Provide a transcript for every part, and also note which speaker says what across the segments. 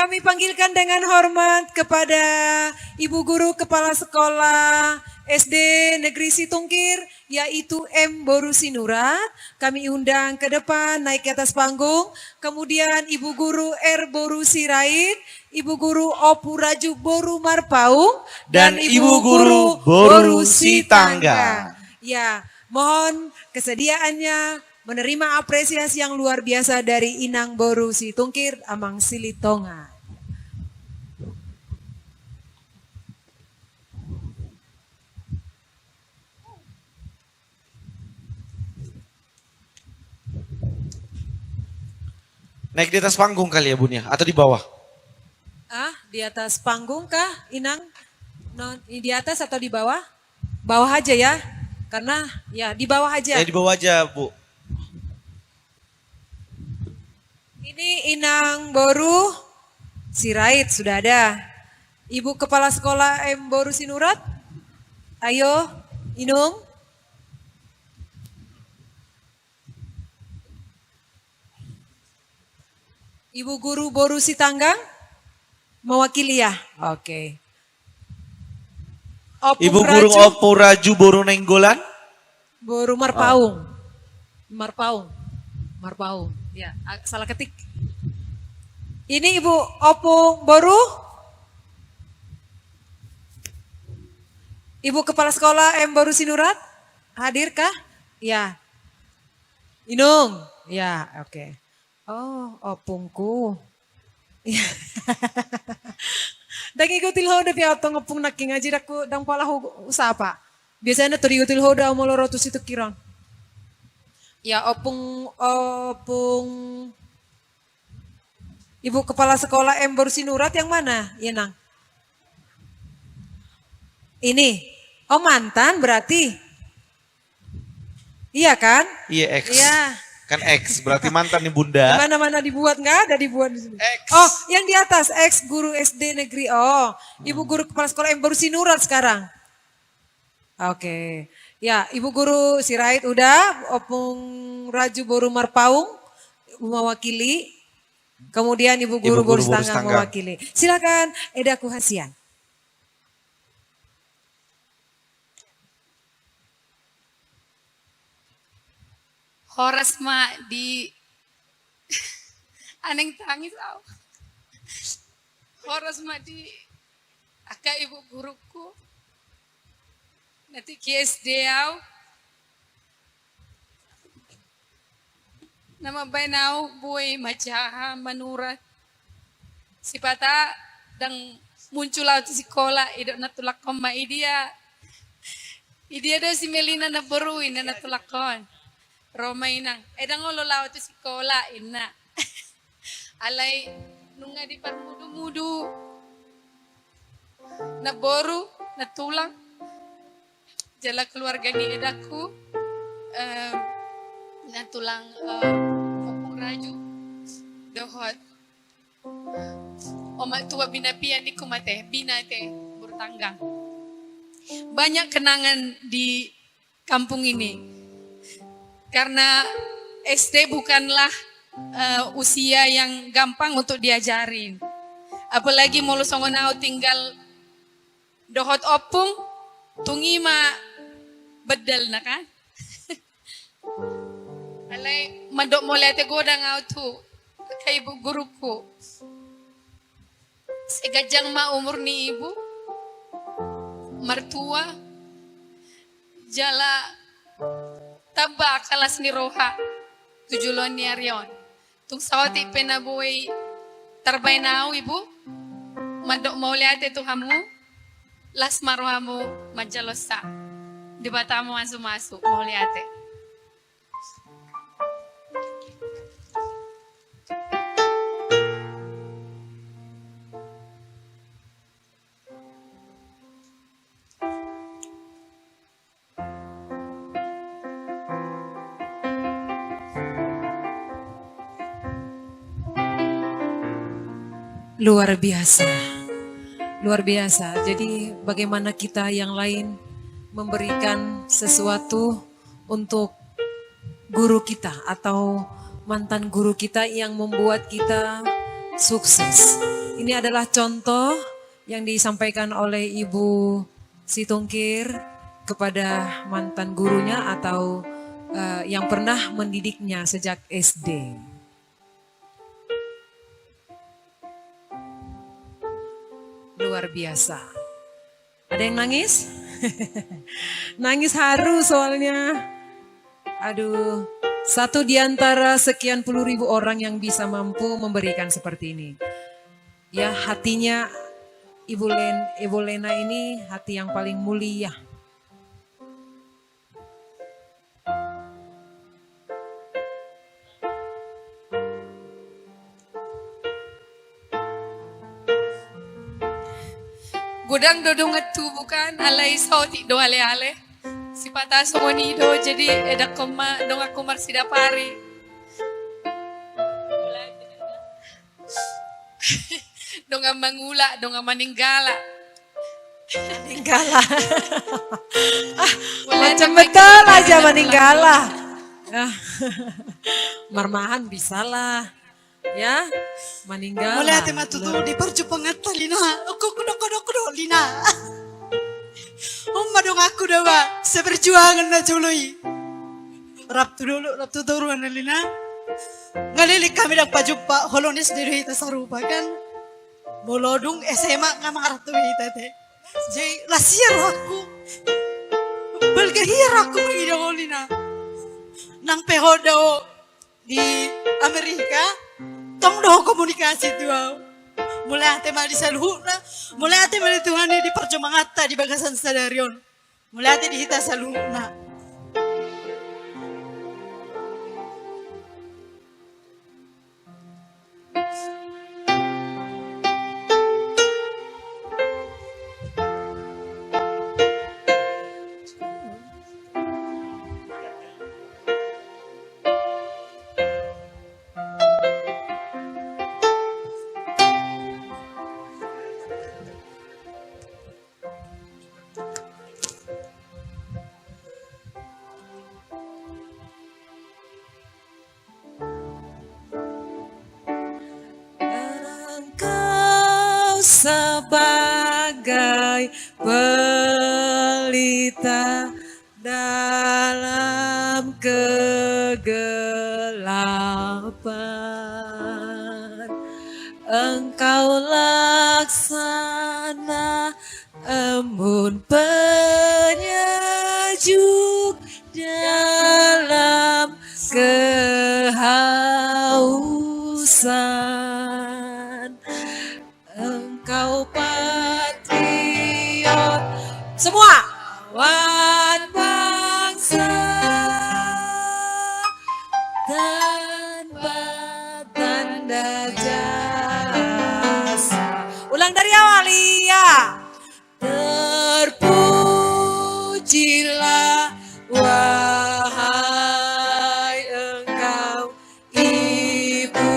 Speaker 1: Kami panggilkan dengan hormat kepada Ibu Guru Kepala Sekolah SD Negeri Situngkir, yaitu M. Boru Sinurat. Kami undang ke depan, naik ke atas panggung. Kemudian Ibu Guru R. Boru Sirait, Ibu Guru Opu Raju Boru Marpaung,
Speaker 2: dan Ibu Guru Boru Sitangga.
Speaker 1: Ya, mohon kesediaannya menerima apresiasi yang luar biasa dari Inang Boru Situngkir Amang Silitonga.
Speaker 2: Naik di atas panggung kali ya Bun ya? Atau di bawah?
Speaker 1: Di atas panggung kah Inang? Di atas atau di bawah? Bawah aja ya. Karena ya di bawah aja.
Speaker 2: Ya di bawah aja Bu.
Speaker 1: Ini Inang Boru Sirait sudah ada. Ibu Kepala Sekolah M. Boru Sinurat. Ayo, Inung. Ibu Guru Boru Sitanggang mewakili ya? Oke.
Speaker 2: Ibu Guru Opu Raju Boru Nenggolan.
Speaker 1: Boru Marpaung. Marpaung. Ya, salah ketik. Ini Ibu Opu Boru. Ibu Kepala Sekolah M. Boru Sinurat. Hadirkah? Ya. Inung. Ya, oke. Oh, opungku. Ya. Dan igutil hoda pi atong opung naking ngaji aku dang pala usapa. Biasanya tuh igutil hoda molorotus itu kirang. Ya, opung Ibu Kepala Sekolah M. Boru Sinurat yang mana? Ya, Nang. Ini. Oh, mantan berarti. Iya kan?
Speaker 2: Iya, X.
Speaker 1: Iya.
Speaker 2: Kan X, berarti mantan nih Bunda.
Speaker 1: Mana-mana dibuat, nggak ada dibuat di sini.
Speaker 2: X.
Speaker 1: Oh, yang di atas X guru SD negeri. Oh, Ibu Guru Kepala Sekolah M. Boru Sinurat sekarang. Oke. Ya, Ibu Guru Sirait udah, Opung Raju Boru Marpaung mewakili. Kemudian Ibu Guru Boru Sitanggang mewakili. Silakan Eda Kuhasian.
Speaker 3: Horas ma di aneng tangis au. Horas ma di aka ibu guruku. Nanti KSD au. Nama bainau boy macaha manurat. Sipata dang muncul au di sekolah idok natulak koma idia. Idia do si Melina na boruin na natulakon. Roma inang, edang ngolo lao tu sekolah ina. Alay nunga di parmudu-mudu. Na boru, na tulang. Jala keluarga ni edaku. Na tulang Opung Raju. Dohot. Omak tua binapian di kumate, binate, bertanggang. Banyak kenangan di kampung ini. Karena SD bukanlah usia yang gampang untuk diajarin. Apalagi mulu songonau tinggal dohot opung, tungi ma bedel na kan. Alay madok mo lete godang au tu kay ibu guruku. Segajang ma umur ni ibu, mertua, jala taba kalas ni Roha, tujulon ni Arion. Tung sawati penabuhay tarbay na ibu, madok mauliate tu hamu, las maruhamu majalosa. Di bata mo masuk mauliate.
Speaker 1: Luar biasa. Luar biasa. Jadi bagaimana kita yang lain memberikan sesuatu untuk guru kita atau mantan guru kita yang membuat kita sukses. Ini adalah contoh yang disampaikan oleh Ibu Situngkir kepada mantan gurunya atau yang pernah mendidiknya sejak SD. Luar biasa. Ada yang nangis? Nangis haru soalnya. Aduh, satu di antara sekian puluh ribu orang yang bisa mampu memberikan seperti ini. Ya, hatinya Ibu Lena ini hati yang paling mulia.
Speaker 3: Gudang dodong atu bukan alay sauti do ale-ale. Si patah songoni do jadi edak koma dong aku marsida pari. Dong mangula, dong maninggala.
Speaker 1: Meninggalah. Macam betul aja meninggalah. Marmahan bisalah. Ya, meninggal.
Speaker 4: Mulai hati matu tuh di perjuangan talina. Aku kudo lina. Dong aku dah ba seperjuangan na jului. Rap tu turuan lina. Ngalilik kami dak pajumpa holonis diri kita sarupa kan. Bolodung SMA ngamaratu kita teh. Jadi lasiar aku. Belgahir aku lina. Nang pehodo di Amerika. Tong doh komunikasi tuh. Mulai hati mah disaluhna, mulai hati mah Tuhan di perjemangata di bagasan sadarion. Mulai hati dihita saluhna.
Speaker 1: Sebagai pelita dalam kegelapan, Engkau laksana embun penyejuk dalam kehausan. Engkau patriot semua wan bangsa tanpa tanda jasa. Ulang dari awal ya. Terpujilah wahai Engkau Ibu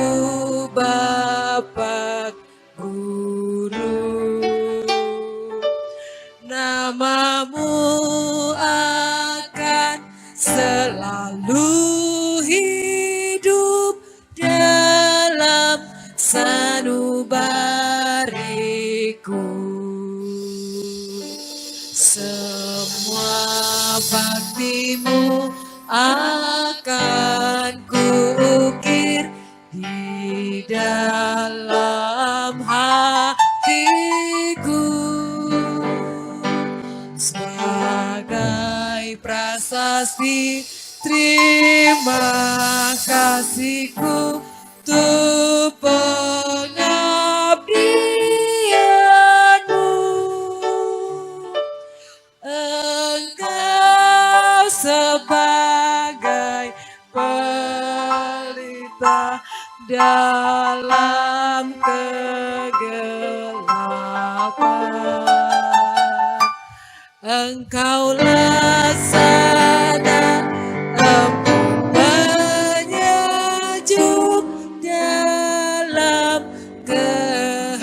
Speaker 1: Bapa Guru, namamu akan selalu hidup dalam sanubariku. Semua baktimu akan kuukir di dalam hatiku sebagai prasasti terima kasihku untuk pengabdianmu. Engkau sebagai pelita dalam kegelapan, Engkau laksana embun penyejuk dalam kehausan.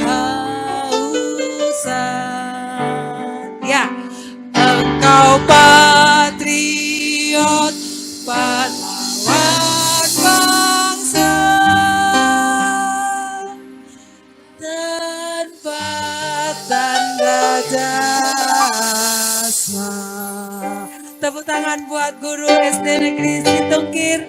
Speaker 1: Ya, Engkau patriot pahlawan bangsa. tanda jasa. Tepuk tangan buat guru SD Negeri Situngkir,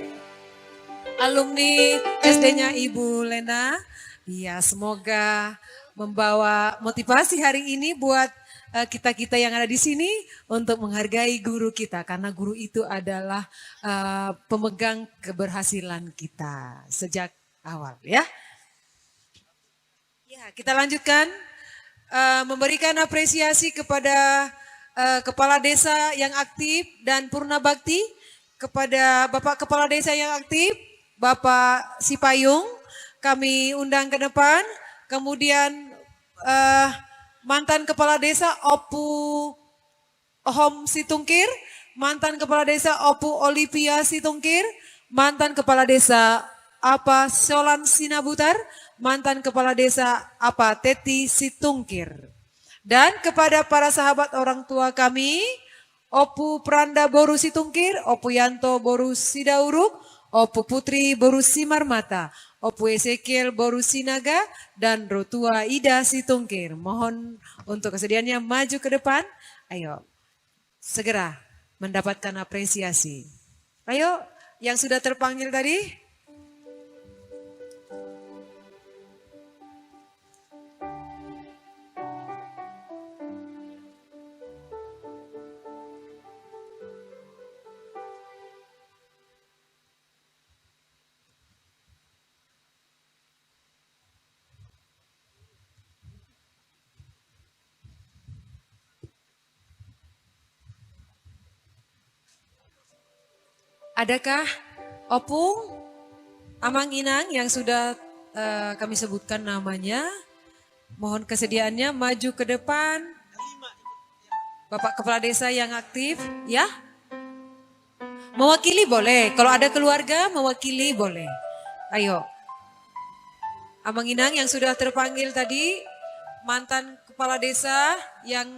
Speaker 1: alumni SD-nya Ibu Lena. Ya, semoga membawa motivasi hari ini buat kita-kita yang ada di sini untuk menghargai guru kita, karena guru itu adalah pemegang keberhasilan kita sejak awal, ya. Ya, kita lanjutkan memberikan apresiasi kepada kepala desa yang aktif dan purna bakti, kepada Bapak Kepala Desa yang aktif, Bapak Sipayung, kami undang ke depan. Kemudian mantan Kepala Desa Opu Ohom Situngkir, mantan Kepala Desa Opu Olivia Situngkir, mantan Kepala Desa Apa Solan Sinabutar, mantan Kepala Desa Apa Teti Situngkir. Dan kepada para sahabat orang tua kami, Opu Pranda Boru Situngkir, Opu Yanto Boru Sidauruk, Opu Putri Boru Simarmata, Opu Ezekiel Boru Sinaga, dan Rotua Ida Situngkir. Mohon untuk kesediaannya maju ke depan. Ayo, segera mendapatkan apresiasi. Ayo, yang sudah terpanggil tadi. Adakah Opung, Amang Inang yang sudah kami sebutkan namanya? Mohon kesediaannya maju ke depan. Bapak Kepala Desa yang aktif, ya? Mewakili boleh, kalau ada keluarga mewakili boleh. Ayo. Amang Inang yang sudah terpanggil tadi, mantan Kepala Desa yang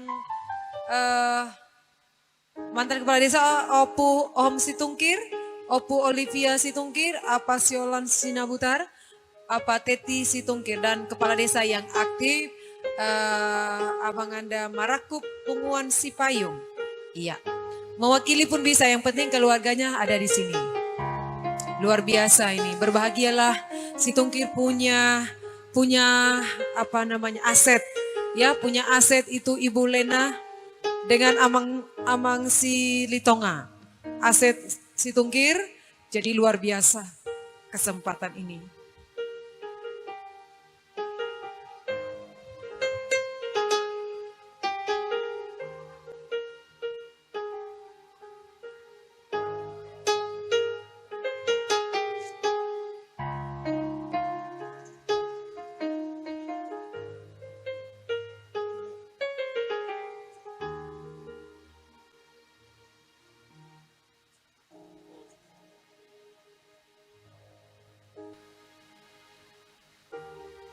Speaker 1: mantan Kepala Desa Opu Ohom Situngkir, Opu Olivia Situngkir, Apa Siolan Sinabutar, Apa Teti Situngkir, dan Kepala Desa yang aktif Abang Anda Marakup Punguan Sipayung. Iya, mewakili pun bisa, yang penting keluarganya ada di sini. Luar biasa ini, berbahagialah Situngkir punya apa namanya aset, ya, punya aset itu Ibu Lena dengan Amang si Litonga. Aset Situngkir, jadi luar biasa kesempatan ini.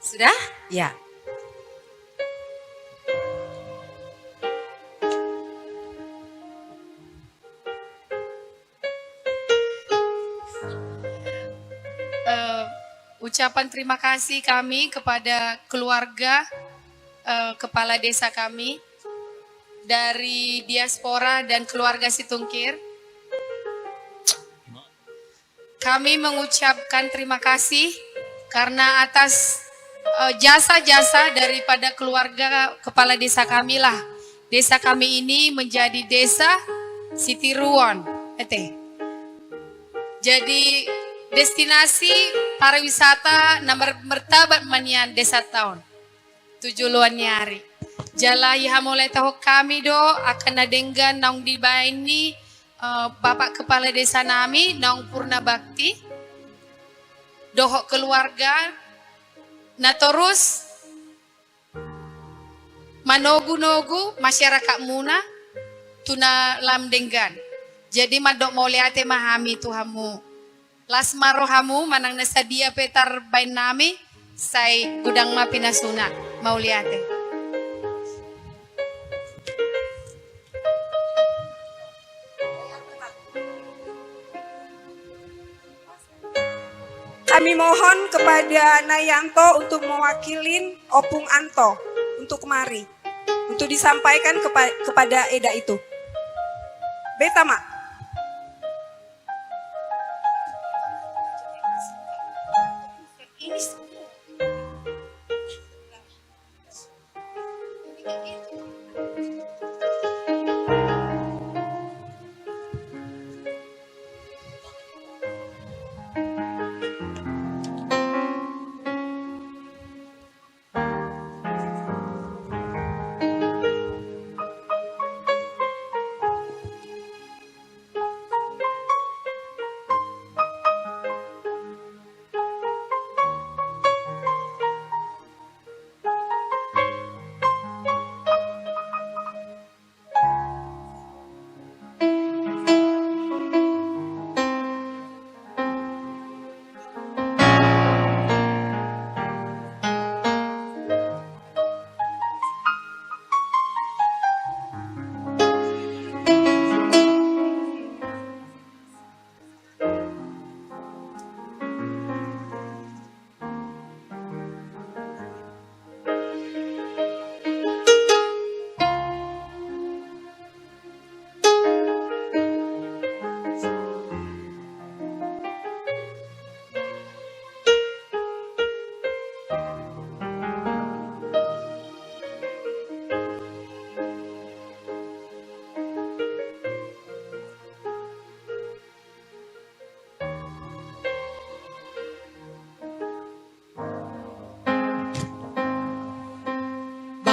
Speaker 1: Sudah? Ya.
Speaker 3: Ucapan terima kasih kami kepada keluarga kepala desa kami dari diaspora dan keluarga Situngkir. Kami mengucapkan terima kasih karena atas jasa-jasa daripada keluarga kepala desa kami lah. Desa kami ini menjadi desa Sitiruan. Jadi destinasi pariwisata nomor mertabat manian desa tahun. Tujuan nyari. Jala iha mulai tahu kami do akan nadenggan naung dibaini Bapak Kepala Desa nami naung Purna Bakti. Dohok keluarga. Nah terus manogu-nogu masyarakat muna tuna lam denggan. Jadi madok mau liate mahami tuhamu. Las marohamu manang nasadia petar bain nami say gudang mapinasuna mau liate.
Speaker 5: Kami mohon kepada Nayanto untuk mewakilin Opung Anto untuk kemari. Untuk disampaikan kepada Eda itu. Beta, Mak.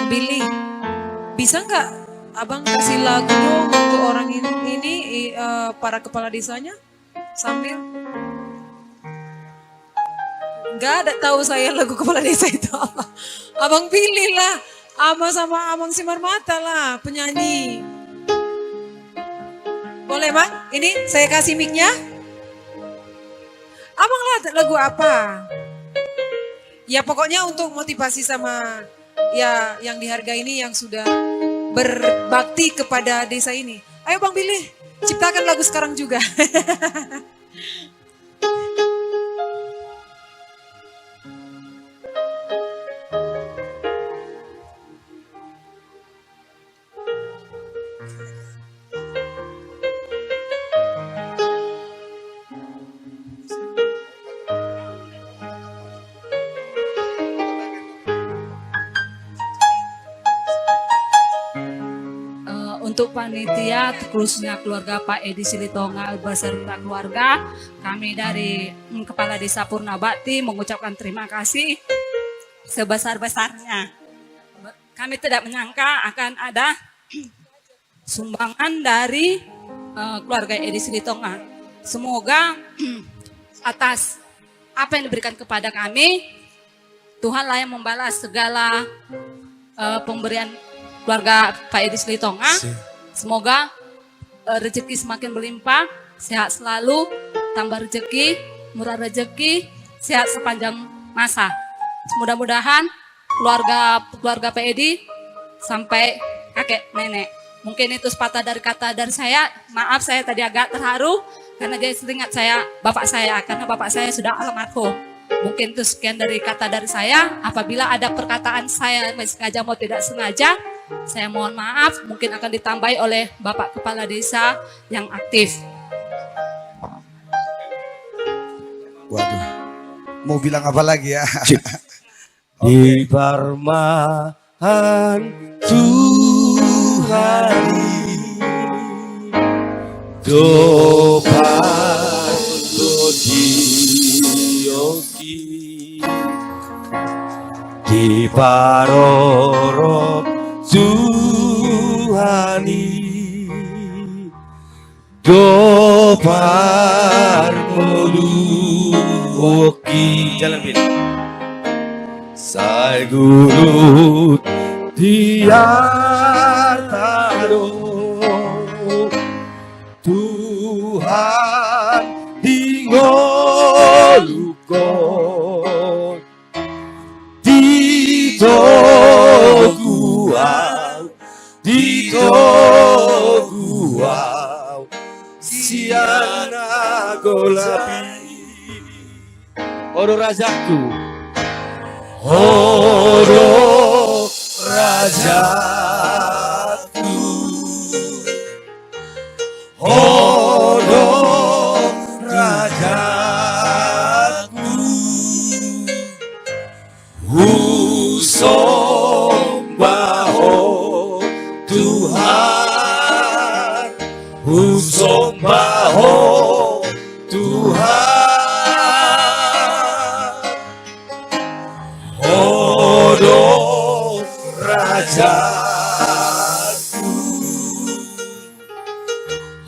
Speaker 1: Billy, bisa nggak abang kasih lagu dong untuk orang ini para kepala desanya sambil nggak ada tahu saya lagu kepala desa itu apa. Abang pilih lah, sama Abang Simar Mata lah penyanyi. Boleh Bang? Ini saya kasih mic-nya. Abang lah lagu apa? Ya pokoknya untuk motivasi sama ya yang dihargai ini yang sudah berbakti kepada desa ini. Ayo Bang Billy, ciptakan lagu sekarang juga.
Speaker 6: Untuk panitia, khususnya keluarga Pak Edi Silitonga beserta keluarga, kami dari Kepala Desa Purnabakti mengucapkan terima kasih sebesar-besarnya. Kami tidak menyangka akan ada sumbangan dari keluarga Edi Silitonga. Semoga atas apa yang diberikan kepada kami, Tuhanlah yang membalas segala pemberian keluarga Pak Edi Silitonga. Semoga rezeki semakin berlimpah, sehat selalu, tambah rezeki, murah rezeki, sehat sepanjang masa. Mudah-mudahan keluarga Pak Edi sampai kakek nenek. Mungkin itu sepatah dari kata dari saya. Maaf saya tadi agak terharu karena dia teringat saya bapak saya, karena bapak saya sudah almarhum. Mungkin itu sekian dari kata dari saya. Apabila ada perkataan saya sengaja mau tidak sengaja, saya mohon maaf, mungkin akan ditambahi oleh Bapak Kepala Desa yang aktif.
Speaker 7: Waduh, mau bilang apa lagi ya?
Speaker 8: Di permahan Tuhan, dopan dioki, di paroro Tuhani, dopan moluoki.
Speaker 2: Jalan Bin.
Speaker 8: Sai gurut diartado, Tuhan dingolukon dito guau siana golapi. Oro rajaku. Oro rajaku. Oro rajaku. Usombaho Tuhan. Usombaho Tuhan. Oro rajaku.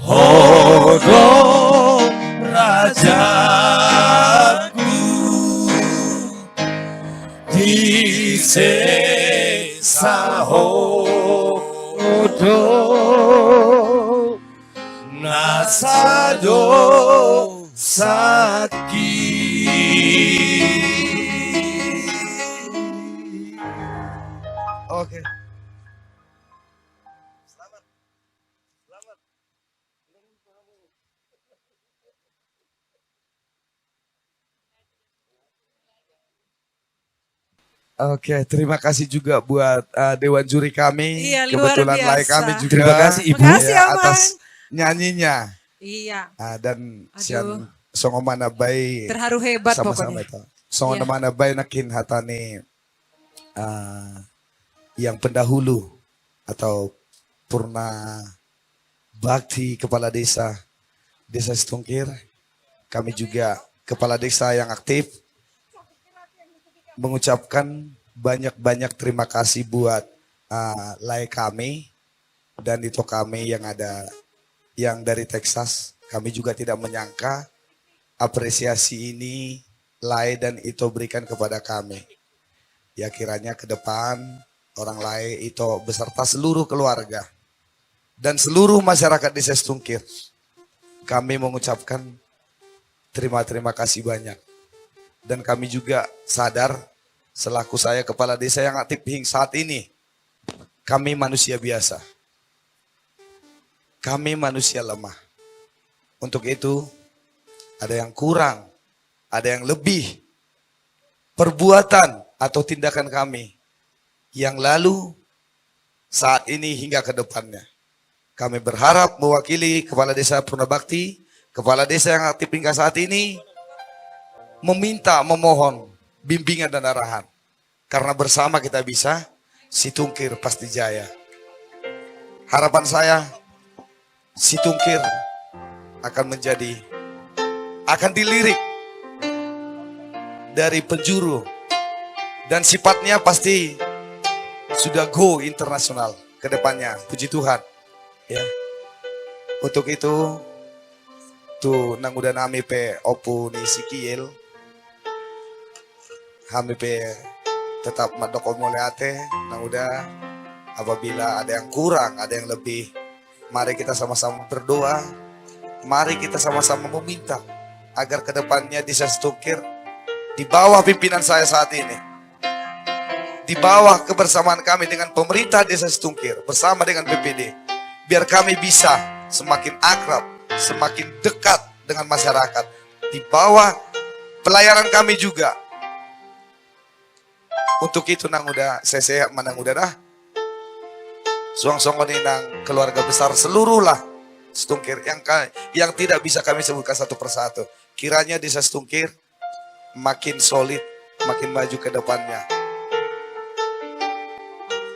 Speaker 8: Oro rajaku. Di sesa hodo nasado sakit.
Speaker 7: Oke. Oke, terima kasih juga buat Dewan Juri kami.
Speaker 1: Iya, luar
Speaker 7: Kebetulan
Speaker 1: biasa.
Speaker 7: like kami juga.
Speaker 8: Terima kasih, Ibu.
Speaker 1: Makasih,
Speaker 7: Ya,
Speaker 1: Aman.
Speaker 7: atas nyanyinya.
Speaker 1: Iya,
Speaker 7: Dan
Speaker 1: Aduh.
Speaker 7: sian songomana bay
Speaker 1: terharu hebat
Speaker 7: sama-sama
Speaker 1: pokoknya.
Speaker 7: itu. Songomana bay nakin hatani yang pendahulu atau purna bakti kepala desa Setungkir. Kami juga kepala desa yang aktif mengucapkan banyak-banyak terima kasih buat lai kami dan itu kami yang ada yang dari Texas. Kami juga tidak menyangka apresiasi ini lai dan itu berikan kepada kami. Ya kiranya ke depan orang lai itu beserta seluruh keluarga dan seluruh masyarakat desa Setungkir. Kami mengucapkan terima kasih banyak. Dan kami juga sadar selaku saya kepala desa yang aktif hingga saat ini, kami manusia biasa. Kami manusia lemah. Untuk itu, ada yang kurang, ada yang lebih. Perbuatan atau tindakan kami yang lalu, saat ini hingga ke depannya. Kami berharap mewakili Kepala Desa Purnabakti, Kepala Desa yang aktif hingga saat ini, memohon bimbingan dan arahan. Karena bersama kita bisa, Situngkir pasti jaya. Harapan saya, Situngkir akan dilirik dari penjuru. Dan sifatnya pasti sudah go internasional ke depannya. Puji Tuhan. Ya. Untuk itu, tu nang udah nami pe opu ni sikiel. Kami pe tetap madoko muleate nang udah apabila ada yang kurang, ada yang lebih. Mari kita sama-sama berdoa. Mari kita sama-sama meminta agar kedepannya Desa Setungkir di bawah pimpinan saya saat ini, di bawah kebersamaan kami dengan pemerintah Desa Setungkir bersama dengan BPD, biar kami bisa semakin akrab, semakin dekat dengan masyarakat. Di bawah pelayanan kami juga. Untuk itu nang udah saya manang udah dah. Suang-suang ini nang keluarga besar seluruh lah Setungkir yang tidak bisa kami sebutkan satu persatu. Kiranya Desa Setungkir makin solid, makin maju ke depannya.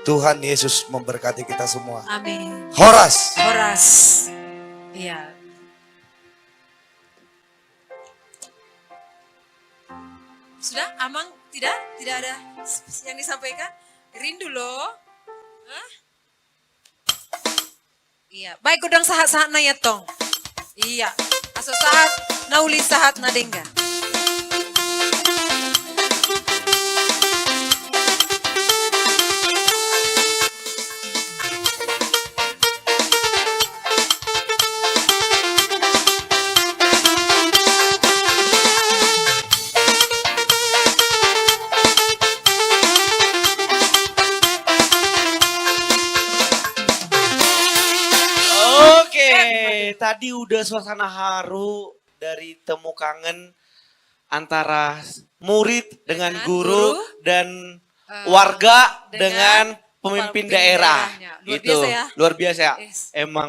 Speaker 7: Tuhan Yesus memberkati kita semua.
Speaker 1: Amin.
Speaker 7: Horas.
Speaker 1: Horas. Iya. Sudah, Amang? Tidak? Tidak ada yang disampaikan? Rindu loh. Hah? Iya. Baik udang sahat-sahat na ya tong. Iya. Aso sahat, nauli sahat na dengga.
Speaker 2: Oke, tadi udah suasana haru dari temu kangen antara murid dengan guru dan warga dengan pemimpin daerah.
Speaker 1: daerahnya. Luar
Speaker 2: Gitu.
Speaker 1: biasa ya.
Speaker 2: Luar biasa.
Speaker 1: Yes.
Speaker 2: Emang